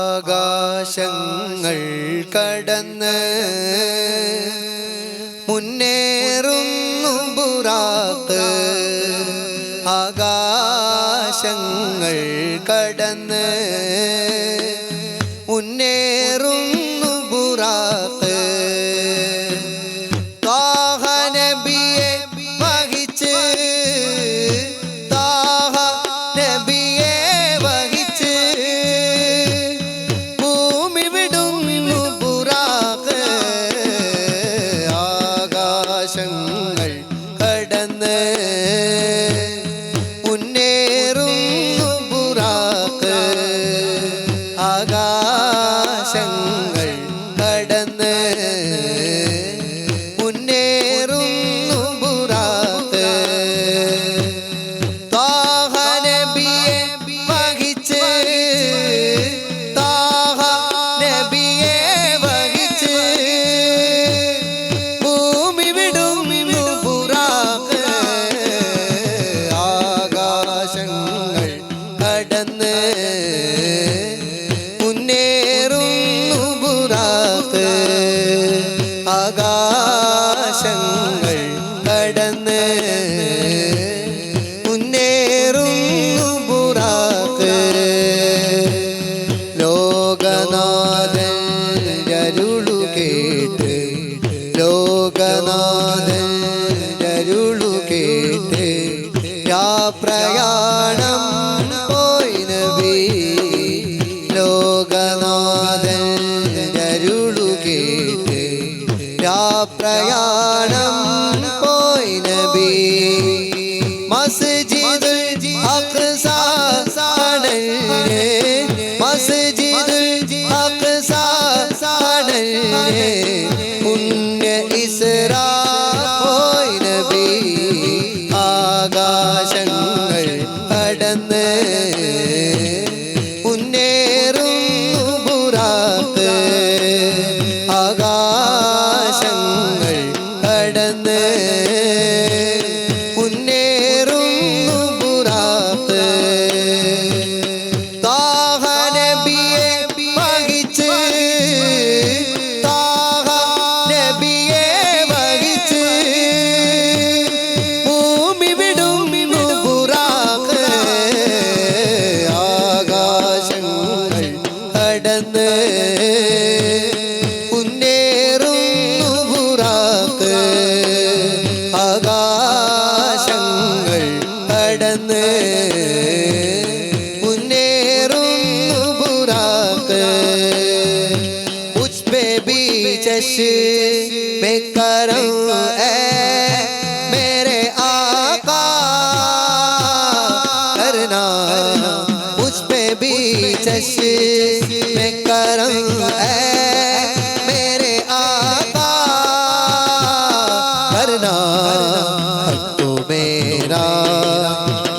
ആകാശങ്ങൾ കടന്ന് മുന്നേറുന്നു ബുറാഖ്. ആകാശങ്ങൾ കടന്ന് മുന്നേറുന്നു ബുറാഖ്. ത്വാഹ നബിയെ വഹിച്ച്, ത്വാഹ നബിയെ വഹിച്ച് ഭൂമി വിടുന്നു ബുറാഖ്. ആകാശങ്ങൾ കടന്ന് മുന്നേറുന്നു ബുറാഖ്. ആകാശങ്ങൾ കടന്ന് മുന്നേറുന്നു ബുറാഖ്. ത്വാഹ നബിയെ വഹിച്ച്, ത്വാഹ നബിയെ വഹിച്ച് ഭൂമി വിടുന്നു ബുറാഖ്. ആകാശങ്ങൾ കടന്ന് മുന്നേറുന്നു ബുറാഖ്. ആകാശങ്ങൾ കടന്ന് മുന്നേറുന്നു ബുറാഖ്. ലോകനാഥൻ അരുളു കേട്ട്, ലോകനാഥൻ അരുളു കേട്ട് പ്രയാണം പോയി നബി. ലോകനാഥൻ അരുളു കേട്ട് പ്രയാണം പോയി നബി. മസ്ജിദുൽ അഖ്സ സടല്ലേ, മസ്ജിദുൽ അഖ്സ സടല്ലേ പുണ്യ ഇസ്രാ പോയി നബി. ആകാശങ്ങൾ കടന്ന് മുന്നേറുന്നു ബുറാഖ്. ആകാശങ്ങൾ കടന്ന് മുന്നേറുന്നു ബുറാഖ്. ത്വാഹ നബിയെ വഹിച്ച്, ത്വാഹ നബിയെ വഹിച്ച് ഭൂമി വിടുന്നു ബുറാഖ്. ആകാശങ്ങൾ കടന്ന് മുന്നേറുന്നു ബുറാഖ്. ആകാശങ്ങൾ കടന്ന് മുന്നേറുന്നു ബുറാഖ്. മുझ पे भी चश्मे करम ऐ मेरे आका करना. मुझ पे भी चश्मे करम ऐ मेरे आका करना. तो मेरा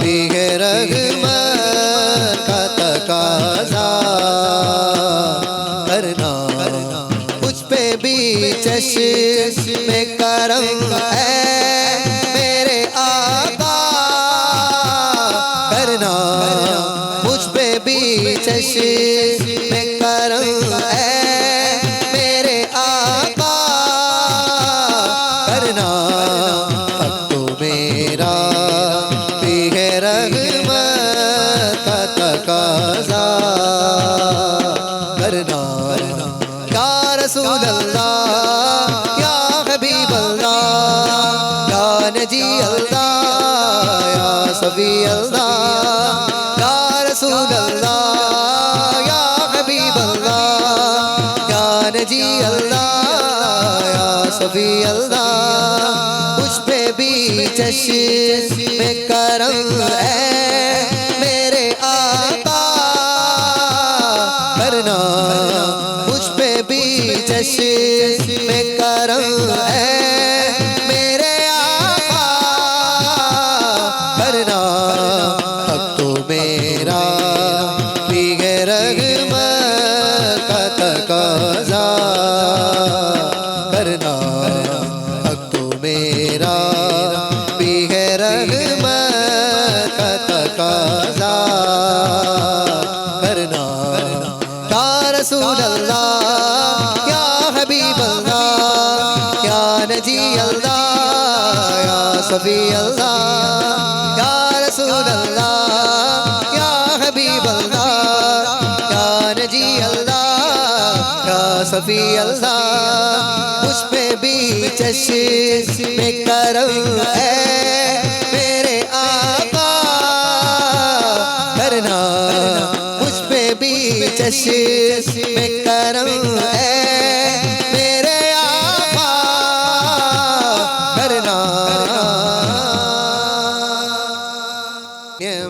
भी है रहमत का तकाज़ा करना. मुझ पे भी चश्मे करम है मेरे आका करना. मुझ पे भी चश्मे करम है मेरे आका करना. तो मेरा भी है रहमत का तकाज़ा करना. या रसूल अल्लाह, या हबीब अल्लाह, या नजी अल्लाह, या सफी अल्लाह. या रसूल अल्लाह, या हबीब अल्लाह, या नजी अल्लाह, या सफी अल्लाह. मुझ पे भी चश्मे करम है मेरे आका करना. मुझ पे भी चश्मे करम है मेरे आका करना. अब तो मेरा भी है रहमत का तकाज़ा करना. अब तो मेरा भी है रहमत का तकाज़ा करना. സഫി അല്ലാഹ് യാ റസൂൽ അല്ലാഹ് യാ ഹബീബ് അല്ലാഹ് യാ നജി അല്ലാഹ് യാ സഫി അല്ലാഹ് മുझ पे भी चश्मे करम है मेरे आका करना मुझ पे भी चश्मे करम है मेरे आका करना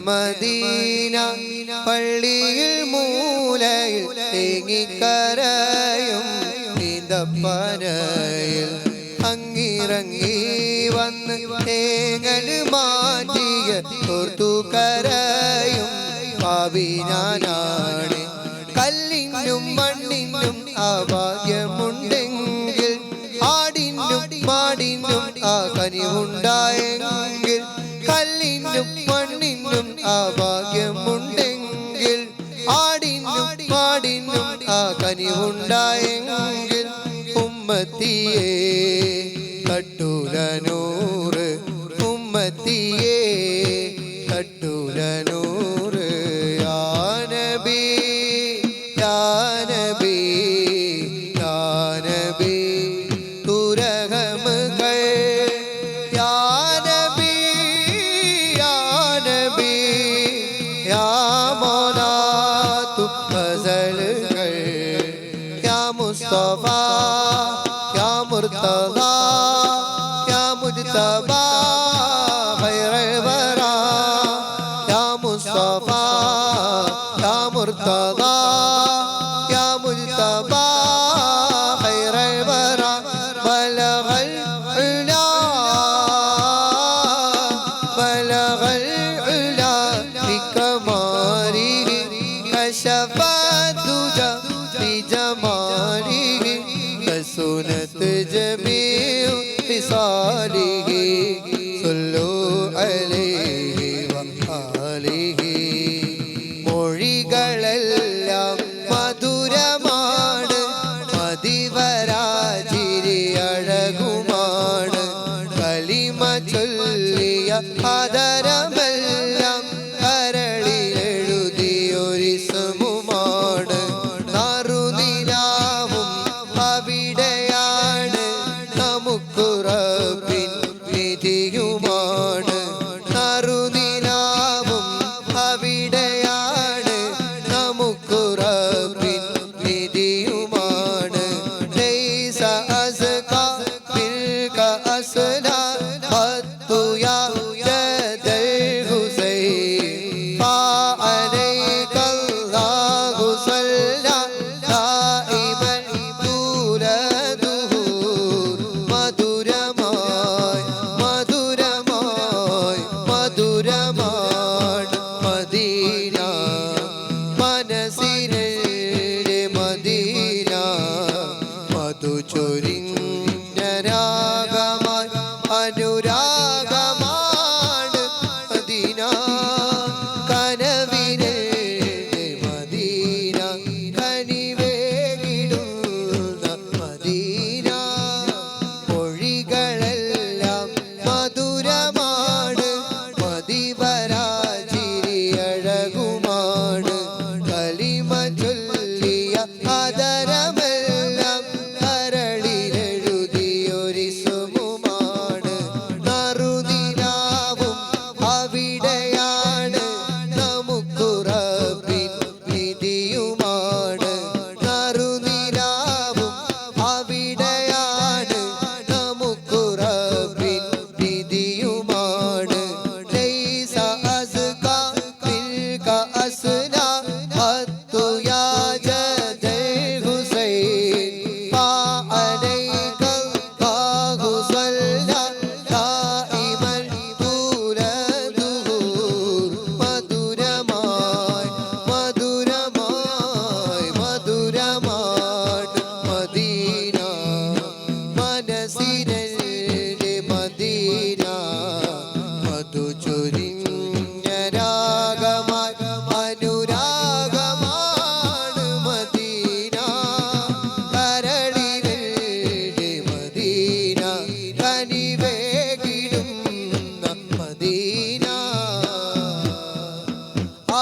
മദീന പള്ളിയിൽ മൂലയിൽ തേങ്ങിക്കരയും നീന്തപ്പനയിൽ അങ്ങിറങ്ങി വന്ന് തേങ്ങൽ മാറ്റിയ ഓർത്തുകരയും പാവി ഞാനാണ് കല്ലിനും മണ്ണിനും ആഭാഗ്യമുണ്ടെങ്കിൽ ആടിനും മാടിനും ആ കനിവുണ്ടായെങ്കിൽ കല്ലിനും മണ്ണിനും ആഭാഗ്യമുണ്ടെങ്കിൽ ആടിനും മാടിനും ആ കനിവുണ്ടായെങ്കിൽ ഉമ്മത്തിയെ തട്ടൂല നൂറ് ഉമ്മത്തിയെ തട്ടൂല നൂറ് യാ നബി യാ നബി യാ നബി തുരഹമകൾ യാ നബി യാ നബി യാ മൗലാ തു ഗസലുകൾ യാ മുസ്തഫ യാ മുർത്തദാ യാ മുജ്തബാ ഖൈറുൽ വറാ യാ മുസ്തഫ യാ മുർത്തദാ യാ മുജ്തബാ ഖൈറുൽ വറാ ബലഗൽ ഉലാ ബലഗൽ ഉലാ ബികമാലിഹി കശഫ ദുജാ ബിജമാലിഹി കസുനത് ജമീഉ ഖിസാലിഹി സല്ലു അലൈഹി വആലിഹി മൊഴികളെല്ലാം മധുരമാണ് മതിവരാജിരി അഴകുമാണ് കലിമ ചൊല്ലിയ ആദരമെല്ലാം കരളിലെഴുതിയൊരിസ്മുമാണ് നറുനിലാവും അവിടെയാണ് നമുക്ക് റബ്ബിൻ നിധിയുമാണ് നറുനിലാവും അവിടെയാണ് നമുക്ക് റബ്ബിൻ നിധിയുമാണ് ലൈസ അസ്കാ മിൽക അസ്നാ ഖത്തു യാ ജദൽ ഹുസൈൻ ഫഅലൈക അല്ലാഹു സല്ലാ ദായിമൻ തൂല ദുഹൂർ മധുരമായി മധുരമായി മധുരമാണ് മദീന മനസ്സിനെ മദീന മധു ചൊരിഞ്ഞ രാഗമായി അനുരാഗമാണ് മദീന കനവിനെ മദീന കനിവേകിടുന്ന മദീന മൊഴികളെല്ലാം മധുരമാണ് മതിവരാജിരി അഴകുമാണ് കലിമ ചൊല്ലിയ ആദരമെല്ലാം കരളിലെഴുതിയൊരിസ്മുമാണ് നറുനിലാവും അവിടെയാണ് നമുക്ക് റബ്ബിൻ നിധിയുമാണ് നറുനിലാവും അവിടെയാണ് നമുക്ക് റബ്ബിൻ നിധിയുമാണ് ലൈസ അസ്കാ മിൽക അസ്നാ ഖത്തു യാ ജദൽ ഹുസൈൻ ഫഅലൈക അല്ലാഹു സല്ലാ ദായിമൻ തൂല ദുഹൂർ മധുരമായി മധുരമായി മധുരമാണ് മദീന മനസ്സിനെ മദീന മധു ചൊരിഞ്ഞ രാഗമായി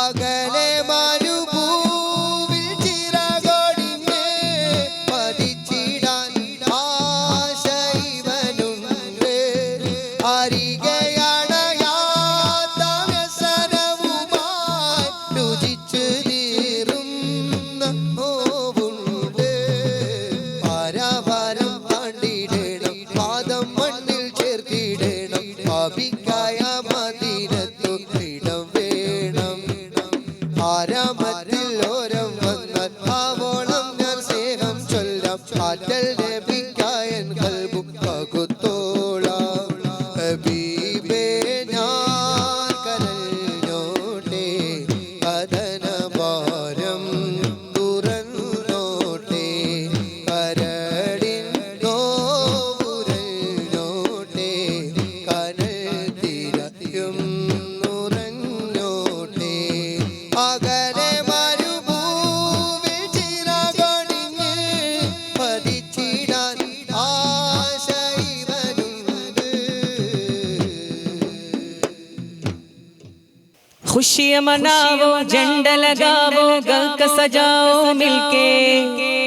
അകലെ മരുഭൂവിൽ ചിറകൊടിഞ്ഞ് പതിച്ചിടാൻ ആശ ഇവനുണ്ട്. അരികെ അണയാത്ത വ്യസനവുമായി രുചിച്ചു നീറുന്ന നോവുണ്ട്. പരപരം താണ്ടിടണം, പാദം മണ്ണിൽ ചേർത്തിടണം. പാപിക്കായ മദീനത്തു ഇടം വേണം. ആരാമത്തിൽ ഓരം വന്നാൽ ആവോളം ഞാൻ സ്നേഹം ചൊല്ലാം. ആറ്റൽ നബിക്കായൻ കൽബും പകുത്തോളാം. ഹബീബേ ഞാൻ കരഞ്ഞോട്ടെ, കഥനഭാരം തുറന്നോട്ടെ. കരടിൻ നോവുരഞ്ഞോട്ടെ, കനൽ തിരയും നുറഞ്ഞോട്ടെ. അകലെ മരുഭൂവിൽ ചിറകൊടിഞ്ഞ് പതിച്ചിടാൻ ആശ ഇവനുണ്ട്. खुशियाँ मनाओ, झंडा लगाओ, गल का सजाओ मिलके,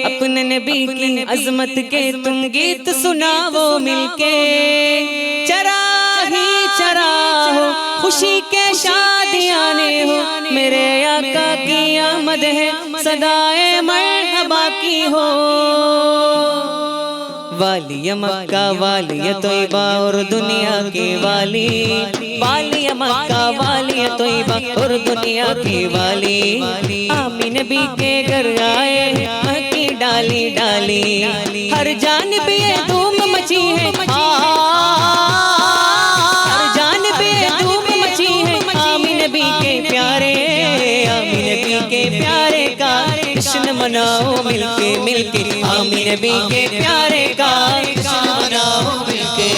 अपने नबी की अजमत के तुम गीत सुनाओ मिलके। चरा ही चरा हो, खुशी के शादियाने हो, मेरे आका की आमद है, सदाए मरहबा की हो। वालिया मक्का वालिया तोयबा और दुनिया के वाली, वालिया मक्का वालिया तोयबा और दुनिया की वाली। आमीन नबी के घर आए महकी डाली डाली, हर जानिब ये धूम मची है, हर जानिब ये धूम मची है। आमीन नबी के प्यारे, आमीन नबी के प्यारे का जश्न मनाओ मिलके मिलके। आमीन नबी के प्यारे का जश्न मनाओ मिलके,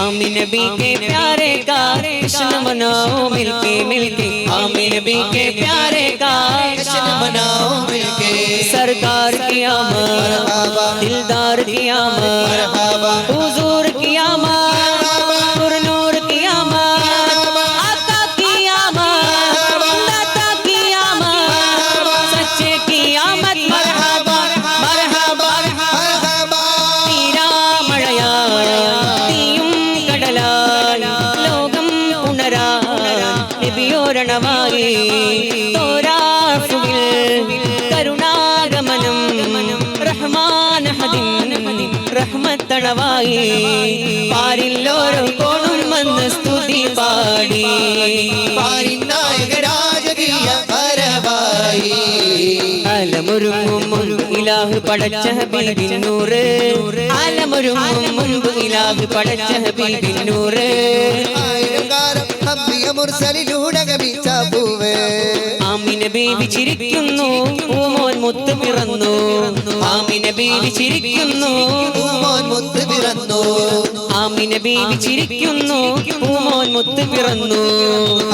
आमीन नबी के प्यारे का जश्न मनाओ मिलके मिलके। आमीन नबी के प्यारे का जश्न मनाओ मिलके। सरकार की आमद, दिलदार की आमद, हुजूर की आमद, नूर की आमद, आका की आमद, दाता की आमद, सच्चे की आमद। मरहबा मरहबा मरहबा। तीरा मഴയാ തീയും കടലാൽ ലോകം പുണരാൻ നബിയോരണമായി തോരാഫുവിൽ കരുണാഗമനം റഹ്മാൻ ഹദിൻ റഹ്മത്തണവായി പാരില്ലോരോ കോണും വന്ന് സ്തുതി പാടി പാരിൻ നായക രാജകീയ വരവായി. ആലമൊരുങ്ങും മുൻപ് ഇലാഹ് പടച്ച ഹബീബിൻ നൂറ്, ആലമൊരുങ്ങും മുൻപ് ഇലാഹ് പടച്ച ഹബീബിൻ നൂറ്. ആയിരം കാലം അമ്പിയ മുർസലിലൂടെ ഗമിച്ച പൂവേ. ആമിന ബീവി ചിരിക്കുന്നു, പൂമോൻ മുത്ത് പിറന്നു. ആമിന ബീവി ചിരിക്കുന്നു, പൂമോൻ മുത്ത് പിറന്നു. ആമിന ബീവി ചിരിക്കുന്നു, പൂമോൻ മുത്ത് പിറന്നു.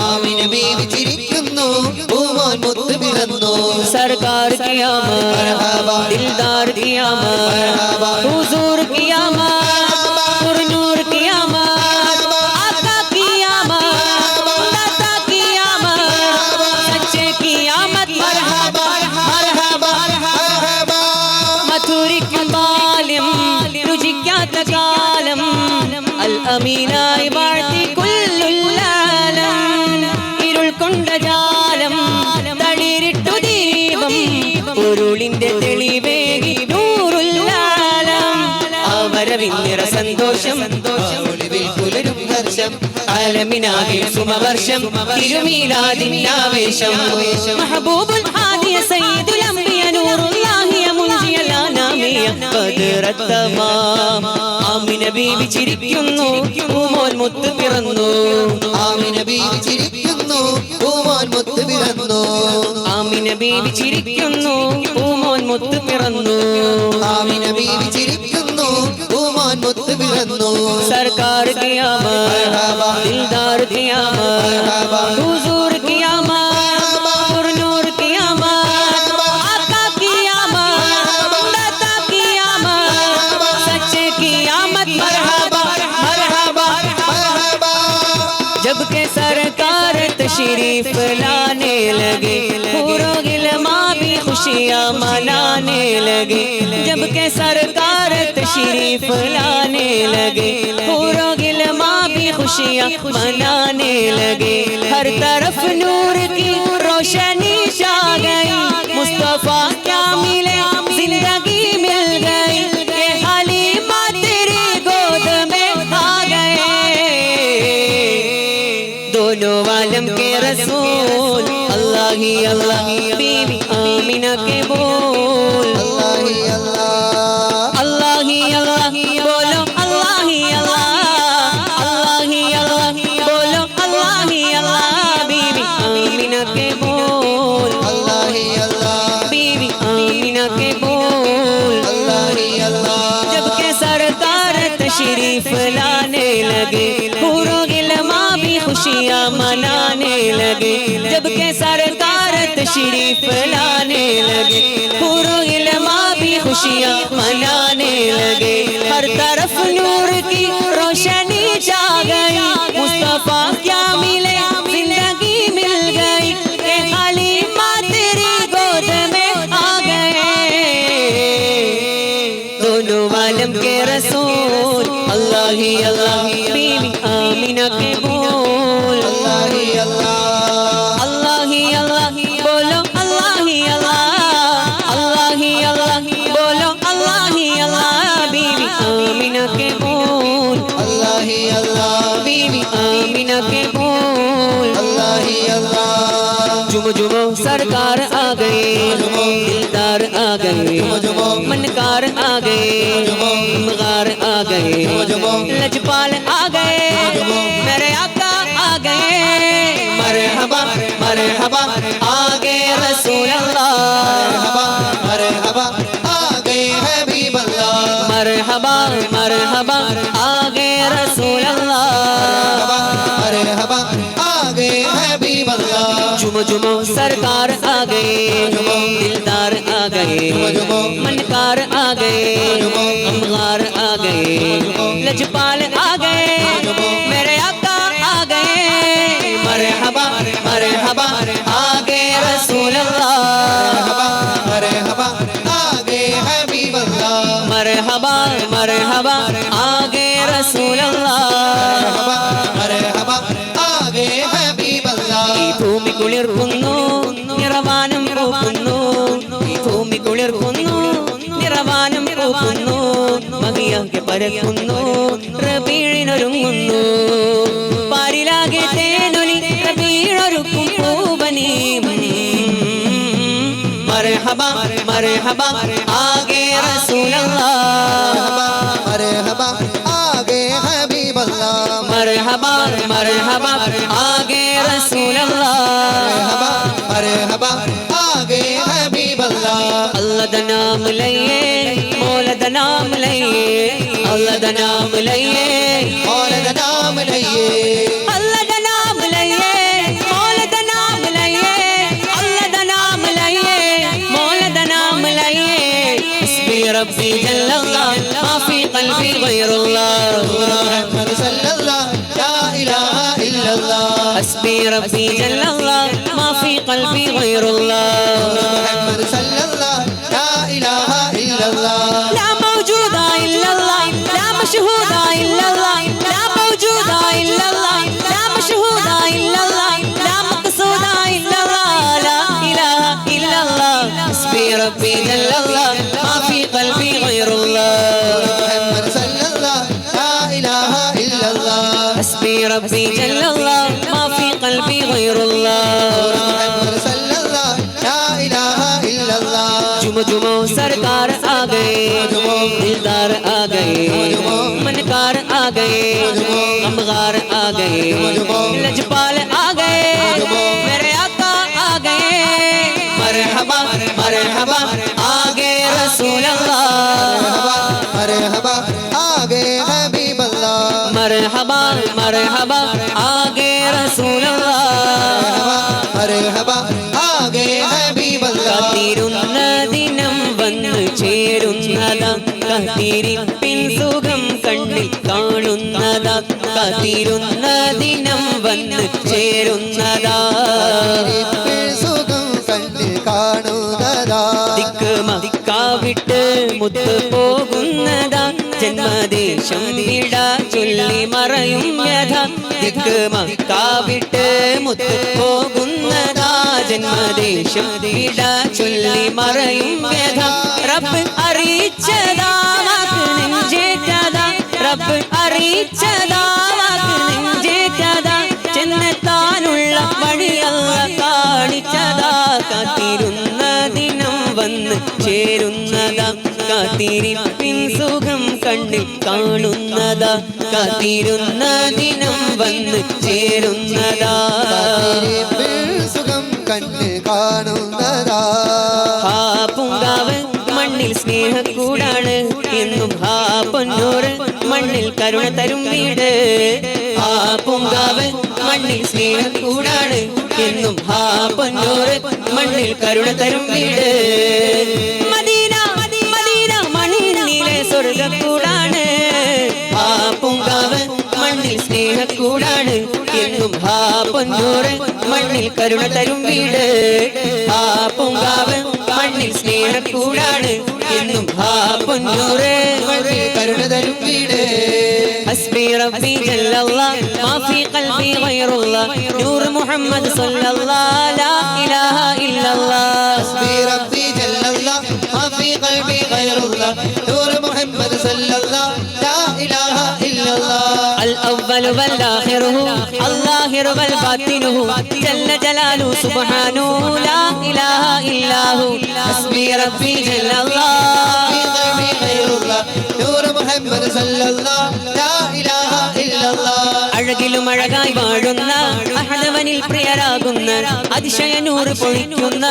ആമിന ബീവി ചിരിക്കുന്നു, പൂമോൻ മുത്ത് പിറന്നു. सरकार की आमद, दिलदार की आमद, हुजूर की आमद, नूर की आमद, आका की आमद, दाता की आमद, सच्चे की आमद। मरहबा मरहबा मरहबा। मथुरिക്കും ബാല്യം രുചിക്കാത്ത കാലം, അൽ അമീനായി വാഴ്ത്തി കുല്ലുല്ലാലം. ഇരുൾ കൊണ്ട ജാലം തളിരിട്ടു ദീപം, പൊരുളിന്റെ തെളിവേകി നൂറുല്ലാലം. അവരവിന്നിറ സന്തോഷം, ഒളിവിൽ പുലരും ഹർഷം. ആലമിനാകെ സുമവർഷം, തിരുമീലാദിനാവേശം. മഹബൂബുൽ ഹാദിയ സയ്യിദുൽ അംബിയ നൂറുല്ലാഹിയ മുൻജിയൽ അനാമിയ ബദ്റത്തമാം. ആമിന ബീവി ചിരിക്കുന്നു, പൂമോൻ മുത്ത് പിറന്നു. ആമിന ബീവി ചിരിക്കുന്നു, പൂമോൻ മുത്ത് പിറന്നു. ആമിന ബീവി ചിരിക്കുന്നു, പൂമോൻ മുത്ത് പിറന്നു. ആമിന ബീവി ചിരിക്കുന്നു, പൂമോൻ മുത്ത് പിറന്നു. सरकार की आमद, दिलदार की आमद, हुजूर की आमद, नूर की आमद, आका की आमद, दाता की आमद, सच्चे की आमद। मरहबा मरहबा मरहबा। जब के सरकार तशरीफ ला फुलाने लगे, हूरों गिलमा भी खुशियाँ मनाने लगे। जब के सरकार तशरीफ लाने लगे, हूरों गिलमा भी खुशियाँ मनाने लगे। हर तरफ नूर की रोशनी छा गई, मुस्तफा क्या मिले जिंदगी मिल गई। ये हलीमा तेरी गोद में आ गए, दोनों आलम के रसूल। अल्लाह ही अल्लाह, बीवी आमिना के बोल। अल्लाह ही अल्लाह, अल्लाह ही अल्लाह, बोलो अल्लाह ही अल्लाह। अल्लाह ही अल्लाह, बोलो अल्लाह ही अल्लाह। बीवी आमिना के बोल, अल्लाह ही अल्लाह, बीवी आमिना के बोल। अल्लाह ही अल्लाह। जब के सरकार तशरीफ लाने लगे, हूरों गिलमा भी खुशियाँ मनाने लगे। जब के सरकार तशरीफ लाने लगे, हूरों गिलमा भी खुशियाँ मनाने लगे। हर तरफ नूर की रोशनी छा गई, मुस्तफा क्या मिले जिंदगी मिल गई। ए हलीमा तेरी गोद में आ गए, दोनों आलम के रसूल। अल्लाह ही अल्लाह, बीवी आमिना के बोल। अल्लाह ही अल्लाह, अल्लाह ही अल्लाह, बोलो अल्लाह ही अल्लाह। अल्लाह ही अल्लाह, बोलो अल्लाह ही अल्लाह। बीवी आमिना के बोल, अल्लाह ही अल्लाह, बीवी आमिना के बोल। अल्लाह ही अल्लाह। जुम जुमो सरकार आ गए, दिलदार आ गए, मनकार आ गए, मगार आ गए, लजपाल आ गए, मेरे आका आ गए। मरहबा मरहबा आगे रसूल अल्लाह, मरहबा आगे हबीब अल्लाह, मरहबा मरहबा आगे रसूल अल्लाह। मरहबा आगे हबीब अल्लाह। जुम जुमो सरकार आ गए, दिलदार आ गए, मनकार आ गए, अमगार आ गए, लजपाल आ गए, मेरे आका आ गए। मरहबा मरहबा आगे रसूल अल्लाह, मरहबा आगे हबीब अल्लाह, मरहबा मरहबा आगे रसूल अल्लाह। मरहबा आगे हबीब अल्लाह। ഈ ഭൂമി കുളിർക്കുന്നു, നിറവാനം പൂക്കുന്നു, ഈ ഭൂമി കുളിർക്കുന്നു, നിറവാനം പൂക്കുന്നു, മഹിയാകെ പരക്കുന്നു, റബീഴിനൊരുങ്ങുന്നു, പാരിലാകെ തേനൊലി, റബീഴൊരുക്കും പൂവനി. മർഹബാ മർഹബാ ആകെ റസൂൽ അല്ലാഹ്, मरहबा आगे हबीब अल्लाह, मरहबा मरहबा आगे रसूल अल्लाह। मरहबा आगे हबीब अल्लाह। अल्लाह दा नाम लइए, मौला दा नाम लइए, अल्लाह दा नाम लइए, मौला दा नाम लइए, अल्लाह दा नाम लइए, मौला दा नाम लइए, अल्लाह दा नाम लइए, मौला दा नाम लइए। हस्बी रब्बी जल्लल्लाह, मा फी क़ल्बी गैरुल्लाह। मुहम्मद सल्लल्लाह, ला इलाहा इल्लल्लाह। हस्बी रब्बी जल्लल्लाह, मा फी क़ल्बी गैरुल्लाह। मुहम्मद सल्लल्लाह, ला इलाहा इल्लल्लाह। لا موجود إلا الله، لا مشهود إلا الله، لا موجود إلا الله، لا مشهود إلا الله، لا مقصود إلا الله، لا إله إلا الله. حسبي ربي جل الله، ما في قلبي غير الله. मुहम्मद सल्लल्लाह, ला इलाहा इल्लल्लाह। حسبي ربي جل الله، ما في قلبي غير الله. मुहम्मद सल्लल्लाह, ला इलाहा इल्लल्लाह। जुम जुमो सरकार आ गए, दिलदार आ गए, मनकार आ गए, अमगार आ गए, लजपाल आ गए, मेरे आका आ गए। मरहबा मरहबा आगे रसूल अल्लाह, मरहबा आगे हबीब अल्लाह, मरहबा मरहबा आगे रसूल अल्लाह। मरहबा आगे हबीब अल्लाह। കാത്തിരുന്ന ദിനം വന്നു ചേരുന്നതാ, കാത്തിരിപ്പിൻ സുഖം കണ്ണിൽ കാണുന്നതാ, കാത്തിരുന്ന ദിനം വന്ന് ചേരുന്നതാ സുഖം കണ്ണിൽ കാണുന്നതാ ദിക്ക് മക്ക വിട്ട് മുത്ത് പോകുന്നതാ ജന്മദേശം വിട ചൊല്ലി മറയും വ്യഥ ദിക്ക് മക്ക വിട്ട് മുത്ത് പോകുന്നതാ ജന്മദേശം വിട ചൊല്ലി മറയും വ്യഥ റബ്ബ് അറിയിച്ചതാ വാക്ക് നെഞ്ചേറ്റതാ റബ്ബ് അറിയിച്ചതാ വാക്ക് നെഞ്ചേറ്റതാ ചെന്നെത്താനുള്ള വഴിയല്ല കാണിച്ചതാ കാത്തിരുന്ന ദിനം വന്ന് ചേരുന്നതാ കാത്തിരിപ്പിൻ സുഖം കണ്ണിൽ കാണുന്നതാ കാത്തിരുന്ന ദിനം വന്ന് ചേരുന്നതാ സുഖം കണ്ണിൽ കാണുന്നതാ ഹാ പൂങ്കാവ് മണ്ണിൽ സ്നേഹക്കൂടാണ് എന്നും ഹാ പൊന്നൂറ് മണ്ണിൽ കരുണ തരും വീട് ഹാ പൂങ്കാവ് മണ്ണിൽ സ്നേഹക്കൂടാണ് എന്നും ഹാ പൊന്നൂറ് മണ്ണിൽ കരുണ തരും വീട് മദീന മദീന മണ്ണിലെ സ്വർഗക്കൂടാണ് ഹാ പൂങ്കാവ് മണ്ണിൽ സ്നേഹക്കൂടാണ് എന്നും ഹാ പൊന്നൂറ് മണ്ണിൽ കരുണ തരും വീട് ഹാ പൂങ്കാവ് മണ്ണിൽ സ്നേഹക്കൂടാണ് എന്നും ഹാ പൊന്നൂറ് മണ്ണിൽ കരുണ തരും വീട് حسبي ربي جل الله ما في قلبي غير الله نور محمد صلى الله لا إله إلا الله حسبي ربي جل الله ما في قلبي غير الله نور محمد صلى الله لا إله إلا الله الأول والآخره الظاهر والباطنه جل جلاله سبحانه لا إله إلا هو حسبي ربي جل الله في قلبي غير الله نور محمد صلى الله لا إله إلا الله അഴകിലും അഴകായി വാഴുന്ന അഹദവനിൽ പ്രിയരാകുന്ന അതിശയ നൂറ് പൊഴിക്കുന്ന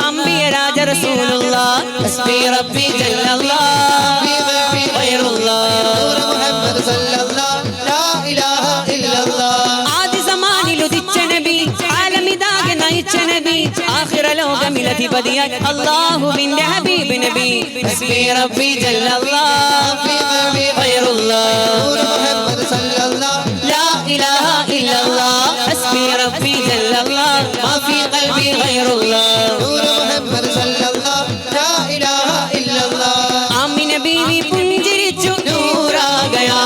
അമ്പിയ രാജ റസൂലുള്ളാഹ് ഹസ്ബി റബ്ബി ജല്ലല്ലാഹ് في قلبي غير الله نور محمد صلى الله لا إله إلا الله ആദി സമാനിൽ ഉദിച്ച നബി ആലമിതാകെ നയിച്ച നബി ആഖിറ ലോകമിലധിപതിയായ അല്ലാഹുവിന്റെ ഹബീബ് നബി ഹസ്ബി റബ്ബി ജല്ലല്ലാഹ് في قلبي غير الله نور محمد صلى الله لا إله إلا الله حسبي ربي جل الله ما في قلبي غير الله نور محمد صلى الله لا إله إلا الله ആമിന ബീവി പുഞ്ചിരിച്ചു നൂറാ ഗയാ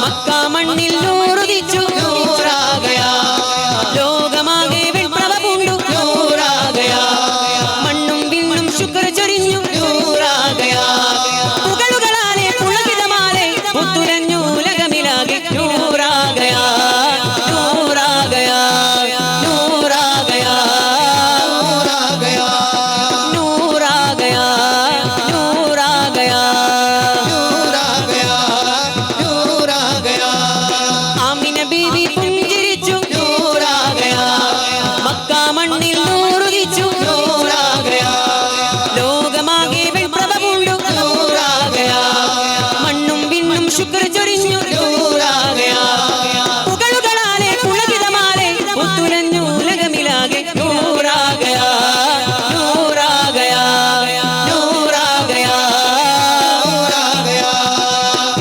മക്ക മണ്ണിൽ നൂറുദിച്ചു നൂറാ ഗയാ ലോകമാകെ വെൺപ്രഭ പൂണ്ടു നൂറാ ഗയാ മണ്ണും വിണ്ണും ശുക്ർ ചൊരിഞ്ഞു നൂറാ ഗയാ പുകളുകളാലെ പുളകിതമാലെ പുത്തുലഞ്ഞു ഉലകമിലാകെ നൂറാ ഗയാ നൂറാ ഗയാ നൂറാ ഗയാ نور آ گیا നൂറാ ഗയാ നൂറാ ഗയാ نور آ گیا نور آ گیا ആമിന ബീവി പുഞ്ചിരിച്ചു നൂറാ ഗയാ മക്ക മണ്ണിൽ നൂറുദിച്ചു നൂറാ ഗയാ ലോകമാകെ വെൺപ്രഭ പൂണ്ടു നൂറാ ഗയാ മണ്ണും വിണ്ണും ശുക്ർ ചൊരിഞ്ഞു നൂറാ ഗയാ പുകളുകളാലെ പുളകിതമാലെ പുത്തുലഞ്ഞു ഉലകമിലാകെ നൂറാ ഗയാ നൂറാ ഗയാ നൂറാ ഗയാ نور آ گیا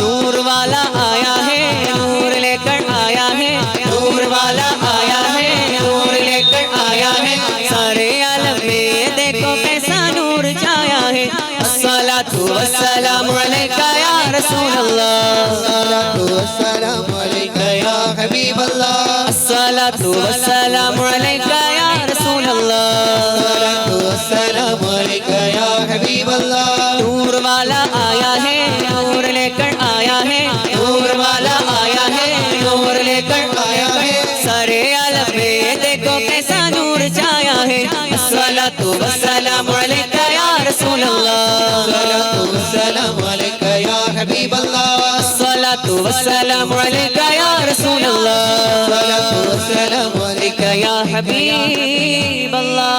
नूर वाला आया है नूर लेकर आया है नूर वाला आया है नूर लेकर आया है सारे आलम में ये देखो कैसा नूर छाया है अस्सलातु वस्सलामु अलैका या रसूल अल्लाह الصلاة والسلام عليك يا حبيب الله अस्सलातु वस्सलामु अलैका या रसूल अल्लाह الصلاة والسلام عليك يا حبيب الله नूर वाला आया है नूर लेकर आया है नूर वाला आया है नूर लेकर आया है सारे आलम में ये देखो कैसा नूर छाया है अस्सलातु वस्सलामु अलैका या रसूल अल्लाह الصلاة والسلام عليك يا حبيب الله अस्सलातु वस्सलामु अलैका या रसूल अल्लाह الصلاة والسلام عليك अलैका या हबीब अल्लाह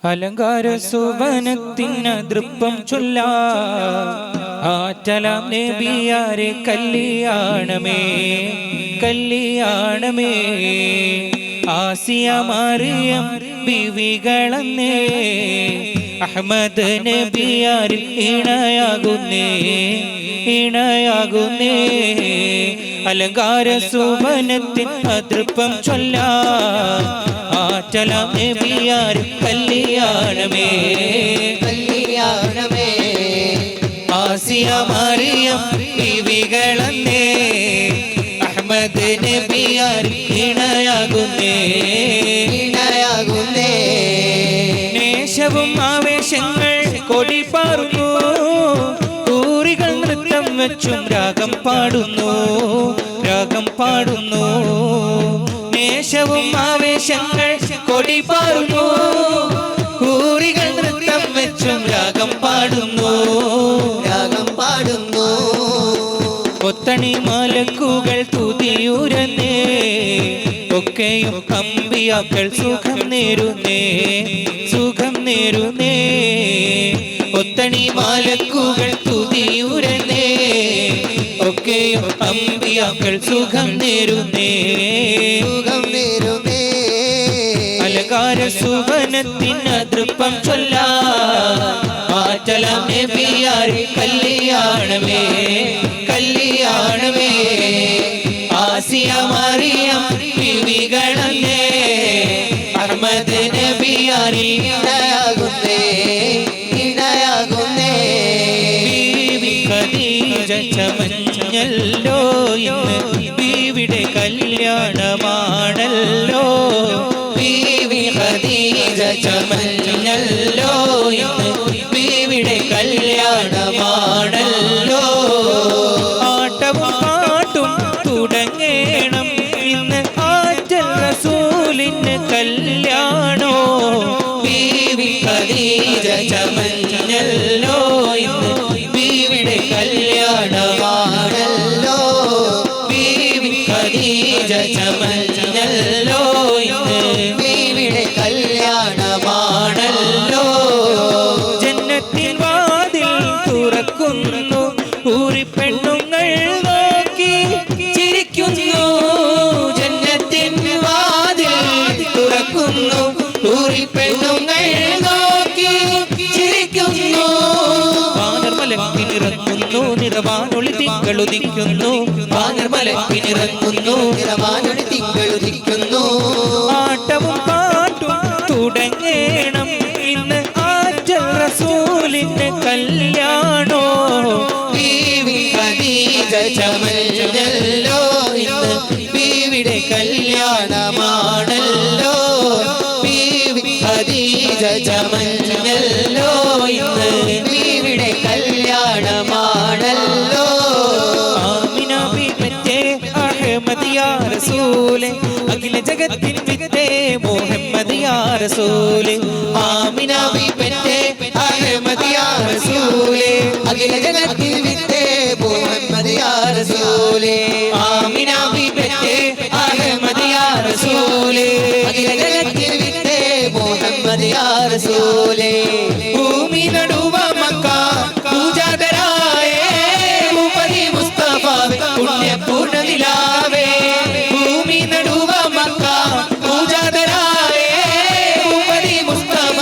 അലങ്കാര സുവനത്തിന് ദൃപ്പം ചൊല്ലാ ആറ്റലാം നബിയാരെ കല്യാണമേ കല്യാണമേ ആസിയ മറിയം ബിവികളന്നേ അഹമ്മദ് നബിയാരിൽ ഇണയാകുന്നേ ഇണയാകുന്നേ അലങ്കാര സുവനത്തിൻ അതൃപ്പം ചൊല്ലാൻ ആറ്റലാം നബിയാരിൽ കല്യാണമേ കല്യാണമേ ആസിയ മറിയം ബീവികളന്നേ അഹമ്മദ് നബിയാരിൽ ഇണയാകുന്നേ ഇണയാകുന്നേ നേശവും ആവേശങ്ങൾ കൊടിപാറുന്നു ൂറികൾ നൃത്തം വെച്ചും രാഗം പാടുന്നു രാഗം പാടുന്നു നേശവും ആവേശങ്ങൾ കൊടിപാറുന്നു ൂറികൾ നൃത്തം വെച്ചും രാഗം പാടുന്നു രാഗം പാടുന്നു ഒത്തണി മലക്കുകൾ തുതിയുരന്നേ ഒക്കെയും അമ്പിയാക്കൾ സുഖം നേരുന്നേ സുഖം നേരുന്നേ ഒത്തണി മലക്കുകൾ തുതിയുരന്നേ ഒക്കെയും അമ്പിയാക്കൾ സുഖം നേരുന്നേ സുഖം നേരുന്നേ അലങ്കാര സുവനത്തിന് തൃപ്പം ചൊല്ലാൻ ആറ്റലാം നബിയാരിൽ കല്യാണമേ കല്യാണമേ ആസിയ മറിയം ബീവികളന്നേ അഹമ്മദ് നബിയാരിൽ ഇണയാകുന്നേ ഇണയാകുന്നേ ബീവി ഖദീജ ചമഞ്ഞല്ലോ ഇന്ന് ബീവിയുടെ കല്യാണമാണല്ലോ ബീവി ഖദീജ ചമഞ്ഞല്ലോ ഇന്ന് ബീവിയുടെ കല്യാണമാണല്ലോ ആട്ടവും പാട്ടും തുടങ്ങേണം ഇന്ന് ആറ്റൽ റസൂലിന് കല്യാണോ ബീവി ഖദീജ ചമഞ്ഞല്ലോ ഇന്ന് ബീവിയുടെ കല്യാണമാണല്ലോ ബീവി ഖദീജ ചമഞ്ഞല്ലോ ഇന്ന് ബീവിയുടെ കല്യാണമാണല്ലോ ജന്നത്തിൻ വാതിൽ തുറക്കുന്നു ഊറിപ്പെണ്ണുങ്ങൾ നോക്കി ചിരിക്കുന്നു ജന്നത്തിൻ വാതിൽ തുറക്കുന്നു ഊറിപ്പെണ്ണുങ്ങൾ നോക്കി ചിരിക്കുന്നു വാനർമലക്കിനിറങ്ങുന്നു നിറവാനൊളി തിങ്കളുദിക്കുന്നു വാനർമലക്കിനിറങ്ങുന്നു നിറവാനൊളി തിങ്കളുദിക്കുന്നു ആട്ടവും പാട്ടും തുടങ്ങേണം ഇന്ന് ആറ്റൽ റസൂലിന് കല്യാണോ ബീവി ഖദീജ ചമഞ്ഞല്ലോ ഇന്ന് ബീവിയുടെ കല്യാണമാണല്ലോ ബീവി ഖദീജ ചമഞ്ഞല്ലോ ഇന്ന് ബീവിയുടെ കല്യാണമാണല്ലോ ആമിന ബീബിന്റെ അഹമ്മദ് യാ റസൂലേ അഖില ജഗത്തിൻ വിത്തേ മുഹമ്മദ് യാ റസൂലേ ആമിന ബീബിന്റെ അഹമ്മദ് യാ റസൂലേ അഖില ജഗത്തിൽ വിത്തേ മുഹമ്മദ് യാ റസൂലേ ആമിന ബീബിന്റെ അഹമ്മദ് യാ റസൂലേ അഖില ജഗത്തിൽ വിത്തേ മുഹമ്മദ് യാ റസൂലേ ഭൂമി നടുവ മക്ക പൂജാതരായേ ഭൂപതി മുസ്തഫ പുണ്യപൂർണ്ണ നിലാവേ ഭൂമി നടുവ മക്ക പൂജാതരായേ ഭൂപതി മുസ്തഫ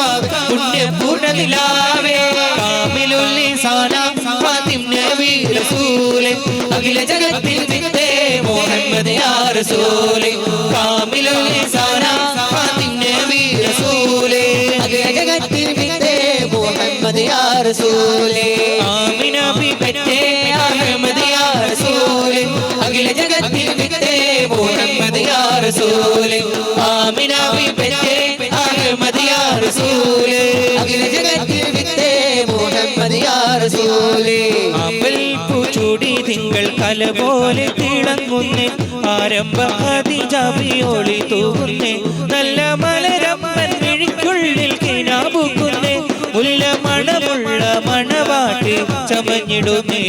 പുണ്യപൂർണ്ണ നിലാവേ കാമിലുൽ ലിസാന ഫാത്തിം നബി റസൂലേ അഖില ജഗത്തിൽ വിത്തേ മുഹമ്മദ് യാ റസൂലേ കാമിലുൽ ലിസാന ഫാത്തിം നബി റസൂലേ അഖില ജഗത്തിൽ വിത്തേ മുഹമ്മദ് യാ റസൂലേ ആമിന ബീബിന്റെ അഹമ്മദ് യാ റസൂലേ അഖില ജഗത്തിൽ വിത്തേ മുഹമ്മദ് യാ റസൂലേ ആമിന ബീബിന്റെ അഹമ്മദ് യാ റസൂലേ അഖില ജഗത്തിൽ വിത്തേ മുഹമ്മദ് യാ റസൂലേ അമ്പൽ പൂച്ചൂടി തിങ്കൾ കല പോലെ തിളങ്ങുന്നേ ആരംഭ ഖദീജാബിയോളി തൂകുന്നേ നല്ല മലരമ്മൻ മിഴിക്കുള്ളിൽ കിനാബുക്കുന്നേ മുല്ല മണമുള്ള മണവാട്ടി ചമഞ്ഞിടുന്നേ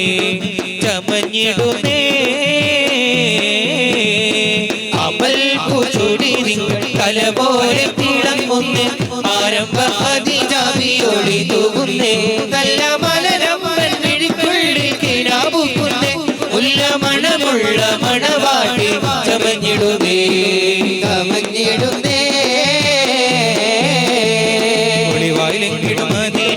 ചമഞ്ഞിടുന്നേ അമ്പൽ പൂച്ചൂടി തിങ്കൾ കല പോലെ തിളങ്ങുന്നേ ആരംഭ ഖദീജാബിയോളി തൂകുന്നേ നല്ല മലരമ്മൻ മിഴിക്കുള്ളിൽ കിനാബുക്കുന്നേ മുല്ല മണമുള്ള മണവാട്ടി ചമഞ്ഞിടുന്നേ ചമഞ്ഞിടുന്നേ ഒളിവായിലെങ്കിലും മതി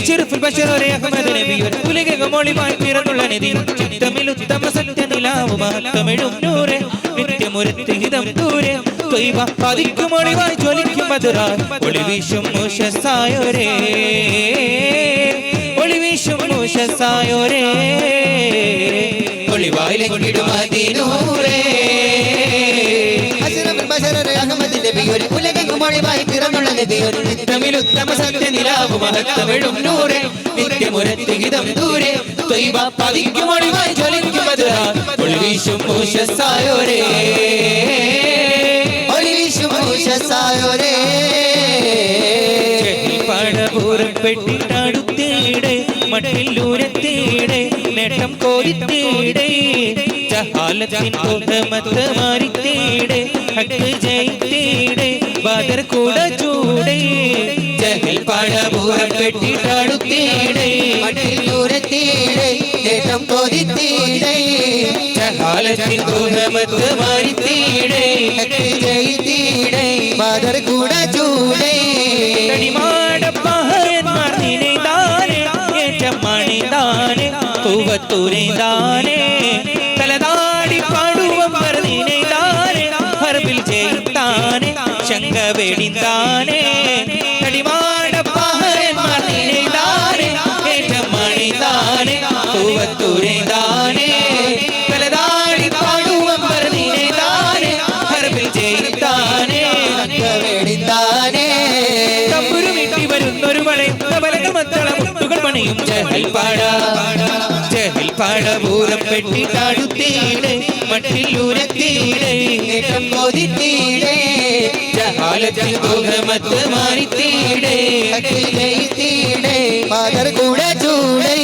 അഷ്റഫുൽ ബശർ അഹ്മദ് നബി ഉലകമൊളിമായി പിറന്നുള്ള നദി ചിത്തമിൽ ഉത്തമ സത്യനിലാവ് മഹത്തമിഴും നൂറെ നിത്യമുരത്തിഹിതം ദൂരെ ത്വയ്ബ പതിക്കുമൊളിവായി ജ്വലിക്കും ബദറാൻ ഒളിവീശും മൂശസായോരേ ഒളിവീശും മൂശസായോരേ ഒളിവായി ലംഘിടും മദീനൂരേ അഷ്റഫുൽ ബശർ അഹ്മദ് നബി ഉലകമൊളിമായി പിറന്നുള്ള നദി ചിത്തമിൽ ഉത്തമ സത്യനിലാവ് മഹത്തമിഴും നൂറെ നിത്യമുരത്തിഹിതം ദൂരെ ത്വയ്ബ പതിക്കുമൊളിവായി ജ്വലിക്കും ബദറാൻ ഒളിവീശും മൂശസായോരേ പടപൂരപ്പെട്ടിട്ടടുത്തേടെ മട്ടിലൂരത്തേടെ നേട്ടം കോരിത്തേടെ ജഹാലത്തിൻ കോട്ടമത്ത് മാറിത്തേടെ ഹക്ക് ജയിത്തേടെ ബാദർ കൂട ചൂടെ ജഹൽ പടപൂരപ്പെട്ടിട്ടടുത്തേടെ മട്ടിലൂരത്തേടെ നേട്ടം കോരിത്തേടെ ജഹാലത്തിൻ കോട്ടമത്ത് മാറിത്തേടെ ഹക്ക് ജയിത്തേടെ ബാദർ കൂട ചൂടെ കടിമാടപ്പഹയന്മാർ നിனைதானே ഏറ്റമണിതാനേ കൂവത്തൂരിതാനേ തലതാടി പാടുവമ്പർ നിனைதானേ ഹർബിൽ ജയിത്താനേ ശങ്ക വെടിന്താനേ കടിമാടപ്പഹയന്മാർ നിனைதானേ ഏറ്റമണിതാനേ കൂവത്തൂരിതാനേ തലതാടി പാടുവമ്പർ നിனைதாനേ ഹർബിൽ ജയിത്താനേ ശങ്ക വെടിന്താനേ തമ്പുരുമിട്ടി വരുന്നൊരു മുത്തുകൾ പണിയും ജഹൽ പാട പൂരപ്പെട്ടിട്ടടുത്തേടെ മട്ടിലൂരത്തേടെ നേട്ടം കോരിത്തേടെ ജഹാലത്തിൽ ദുർഗമത്ത് മാറിത്തേടെ ഹക്ക് ജയിത്തേടെ ബാദർ കൂട ചൂടെ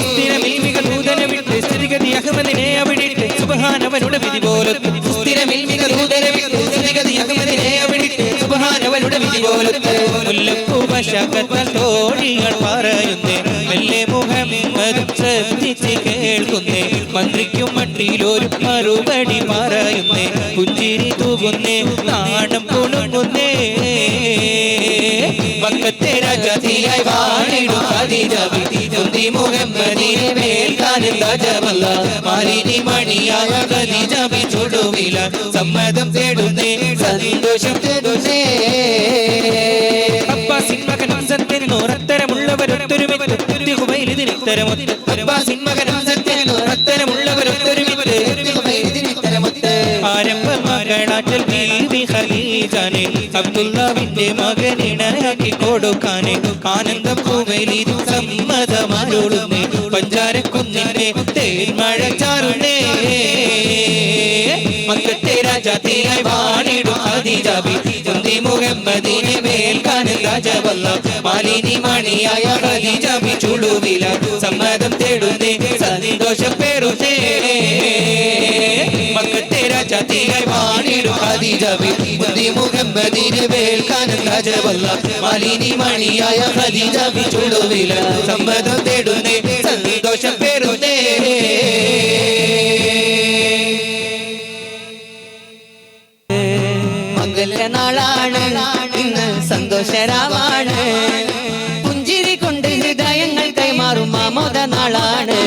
സ്ഥിരമിൽമികൾ നൂതന വിട്ട് സ്ഥിതിഗതി അഹമ്മദിനെ അവിടിട്ട് സുബ്ഹാനവനുടെ വിധി പോലത്ത് സ്ഥിരമിൽമികൾ നൂതന വിട്ട് സ്ഥിതിഗതി അഹമ്മദിനെ അവിടിട്ട് സുബ്ഹാനവനുടെ വിധി പോലത്ത് മുല്ലപ്പൂവശകത്താൽ തോഴികൾ പറയുന്നേ മെല്ലെ മുഹമ്മദ് ശ്രദ്ധിച്ച് കേൾക്കുന്നേ മന്ത്രിക്കും മട്ടിലൊരു മറുപടി പറയുന്നേ പുഞ്ചിരി തൂകുന്നേ നാണം കുണുങ്ങുന്നേ മക്കത്തെ രാജാതിയായി വാണിടും ഖദീജ ബിന്തി മുഹമ്മദിനെ വേൽക്കാനെന്താ ജമല്ല മാലിനി മണിയായ ഖദീജ ചുടുവില സമ്മതം തേടുന്നേ സന്തോഷം തേടുന്നേ അബ്ബാസിൻ മകൻ ഹംസത്തിന് നൂറത്തരമുള്ളവരൊത്തൊരുമിത്ത് ഹുബൈലിദിനിത്തരമൊത്ത് അബ്ബാസിൻ മകൻ ഹംസത്തിന് നൂറത്തരമുള്ളവരൊത്തൊരുമിത്ത് ആരംഭ മകളാറ്റൽ ബീവി ഖദീജനെ അബ്ദുല്ലാവിന്റെ മകനിണയാക്കി കൊടുക്കാനെ ആനന്ദം ഹുബൈലിദ് സമ്മതമാരോടുന്നേ പഞ്ചാരക്കുന്നിന്റെ തേന്മഴ ചാറുന്നേ മക്കത്തെ രാജാതിയായി വാണിടും ഖദീജ ബിന്തി മുഹമ്മദിനെ വേൽക്കാനെന്താ ജമല്ല മാലിനി മണിയായ ഖദീജ ചുടുവില സമ്മതം തേടുന്നേ സന്തോഷം പേരുന്നേ മക്കത്തെ രാജാതിയായി വാണിടും ഖദീജ ബിന്തി മുഹമ്മദിനെ വേൽക്കാനെന്താ ജമല്ല മാലിനി മണിയായ ഖദീജ ചുടുവില സമ്മതം തേടുന്നേ സന്തോഷം പേരുന്നേ നാളാണ് ഇന്ന് സന്തോഷരാവാണ് പുഞ്ചിരി കൊണ്ട് ഹൃദയങ്ങൾ കൈമാറും ആമോദ നാളാണ്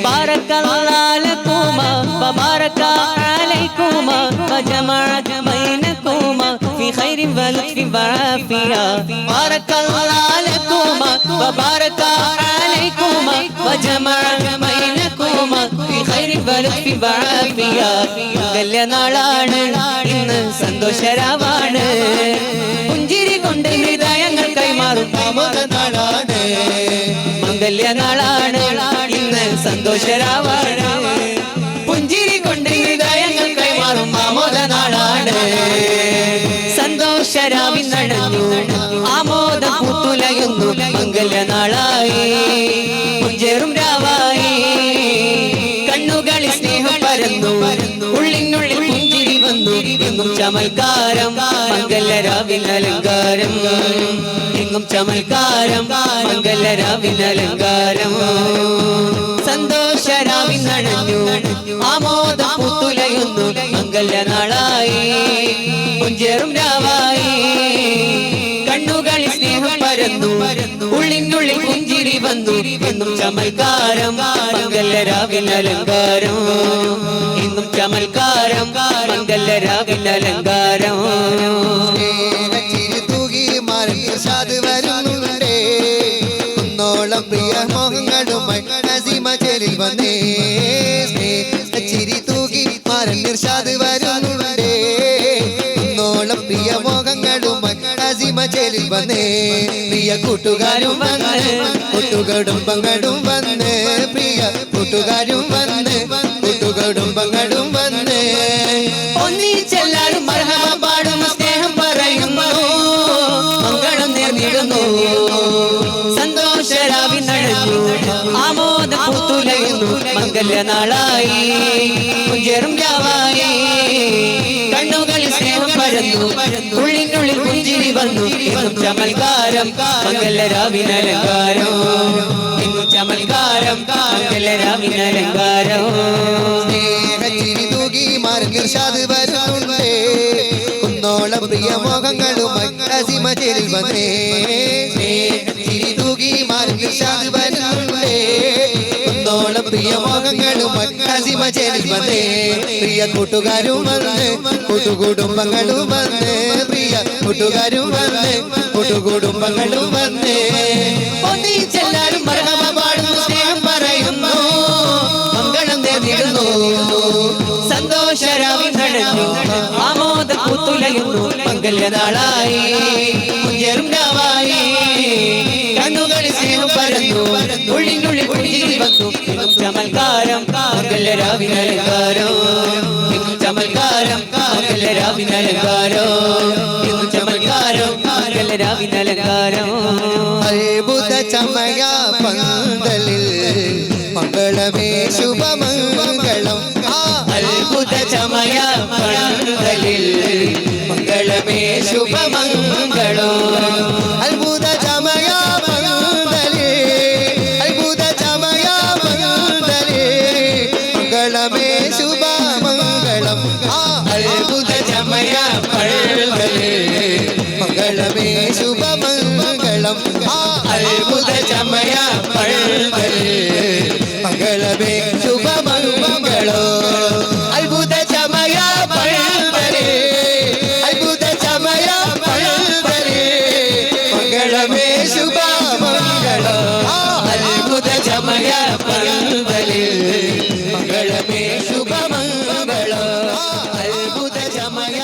ബാറക്കല്ലാലകുമാ വബാറകഅലൈകുമാ വജമഅ ബൈനകുമാ ഫി ഖൈരിൻ വലത്ഫിൻ വആഫിയ ബാറക്കല്ലാലകുമാ വബാറകഅലൈകുമാ വജമഅ ബൈനകുമാ ഫി ഖൈരിൻ വലത്ഫിൻ വആഫിയ കല്യാണനാളാണ് ഇന്ന് സന്തോഷരാവാണ് പുഞ്ചിരി കൊണ്ട് ഹൃദയങ്ങൾ കൈമാറും ആമോദ നാളാണ് മംഗല്യനാളാണ് ഇന്ന് സന്തോഷരാവാണ് പുഞ്ചിരി കൊണ്ട് ഹൃദയങ്ങൾ കൈമാറും ആമോദ നാളാണ് സന്തോഷരാവിൻ നടന്നു ആമോദം പൂത്തുലയുന്നു മംഗല്യനാളായി പുഞ്ചേറും രാവായി കണ്ണുകളിൽ സ്നേഹം പരന്നു ഉള്ളിനുള്ളിൽ പുഞ്ചിരി വന്നു എങ്ങും ചമൽക്കാരം മംഗലരാവിൻ അലങ്കാരം എങ്ങും ചമൽക്കാരം മംഗലരാവിൻ അലങ്കാരം സന്തോഷരാവിൻ നടന്നു ആമോദം പൂത്തുലയുന്നു മംഗല്യനാളായി പുഞ്ചേറും രാവായി കണ്ണുകളിൽ സ്നേഹം പരന്നു ഉള്ളിനുള്ളിൽ എന്നും ചമൽക്കാരം മംഗലരാവിനലങ്കാരം എന്നും ചമൽക്കാരം മംഗലരാവിനലങ്കാരം ചിരി തൂകി മാറി ഇർഷാദ് വരുന്നുണ്ടേ കുന്നോളം പ്രിയ മോഹങ്ങളുമായി നസീമ ചേലിൽ വന്നേ ചിരി തൂകി മാറി ഇർഷാദ് വരുന്നുണ്ടേ കുന്നോളം പ്രിയ മോഹങ്ങളുമായി നസീമ ചേലിൽ വന്നേ പ്രിയ കൂട്ടുകാരും വന്ന് കൂട്ടുകുടുംബങ്ങളും വന്ന് പ്രിയ കൂട്ടുകാരും വന്ന് കൂട്ടുകുടുംബങ്ങളും വന്ന് ഒന്നിച്ചെല്ലാരും മർഹബ പാടും സ്നേഹം പറയുന്നു മംഗളം നേർന്നിടുന്നു സന്തോഷരാവി നടന്നു ആമോദ പൂത്തുലയുന്നു മംഗലനാളായി കുഞ്ചേറും രാവായി കണ്ണുകളിൽ സ്നേഹം പരന്നു ഉള്ളിനുള്ളിൽ പുഞ്ചിരി വന്നു എന്നും ചമൽക്കാരം മംഗലരാവിനലങ്കാരം എന്നും ചമൽക്കാരം മംഗലരാവിനലങ്കാരം ചിരി തൂകി മാറി ഇർഷാദ് വരുന്നുണ്ടേ കുന്നോളം പ്രിയ മോഹങ്ങളുമായി നസീമ ചേലിൽ വന്നേ ചിരി തൂകി മാറി ഇർഷാദ് വരുന്നുണ്ടേ കുന്നോളം പ്രിയ മോഹങ്ങളുമായി നസീമ ചേലിൽ വന്നേ പ്രിയ കൂട്ടുകാരും വന്ന് കൂട്ടുകുടുംബങ്ങളും വന്ന് പ്രിയ കൂട്ടുകാരും വന്ന് കൂട്ടുകുടുംബങ്ങളും വന്ന് ഒന്നിച്ചെല്ലാരും മർഹബ പാടുന്നു സ്നേഹം പറയുന്നു മംഗളം നേർന്നിടുന്നു സന്തോഷരാവി നടന്നു ആമോദ പൂത്തുലയുന്നു മംഗലനാളായി കുഞ്ചേറും രാവായി കണ്ണുകളിൽ സ്നേഹം പരന്നു ഉള്ളിനുള്ളിൽ പുഞ്ചിരി വന്നു എന്നും ചമൽക്കാരം മംഗലരാവിനലങ്കാരം എന്നും ചമൽക്കാരം മംഗലരാവിനലങ്കാരം എന്നും ചമൽക്കാരം മംഗലരാവിനലങ്കാരം അത്ഭുത ചമയ പന്തലിൽ മംഗളമേ ശുഭമംഗളം അത്ഭുത ചമയ പന്തലിൽ മംഗളമേ ശുഭമംഗളം അത്ഭുത ചമയ പന്തലിൽ അത്ഭുത ചമയ പന്തലിൽ മംഗളമേ ശുഭമംഗളം അത്ഭുത ചമയ പന്തലിൽ മംഗളമേ ശുഭമംഗളം അത്ഭുത ചമയ പന്തലിൽ മംഗളമേ ശുഭമംഗളം അത്ഭുത ചമയ പന്തലിൽ അത്ഭുത ചമയ പന്തലിൽ മംഗളമേ ശുഭമംഗളം അത്ഭുത ചമയ പന്തലിൽ മംഗളമേ ശുഭമംഗളം അത്ഭുത ചമയ